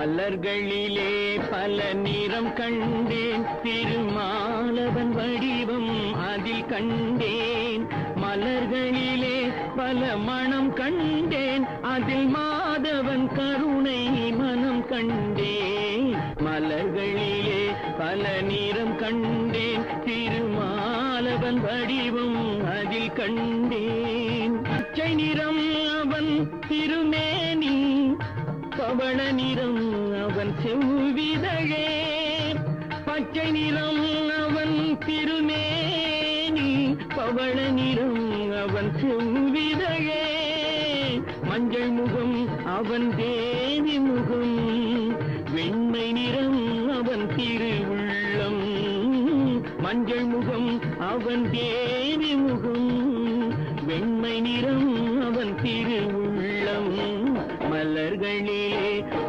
மலர்களிலே பல நிறம் கண்டேன், திருமாலவன் வடிவம் அதில் கண்டேன். மலர்களிலே பல மணம் கண்டேன், அதில் மாதவன் கருணை மனம் கண்டேன். மலர்களிலே பல நிறம் கண்டேன், திருமாலவன் வடிவம் அதில் கண்டேன். பச்சை நிறம் அவன் திருமேனி, பவள நிறம் அவன் செவ்விதழே. பச்சை நிறம் அவன் திருமேனி, பவள நிறம் அவன் செவ்விதழே. மஞ்சள் முகம் அவன் தேவி முகம், வெண்மை நிறம் அவன் திருவுள்ளம். மஞ்சள் முகம் அவன் தேவி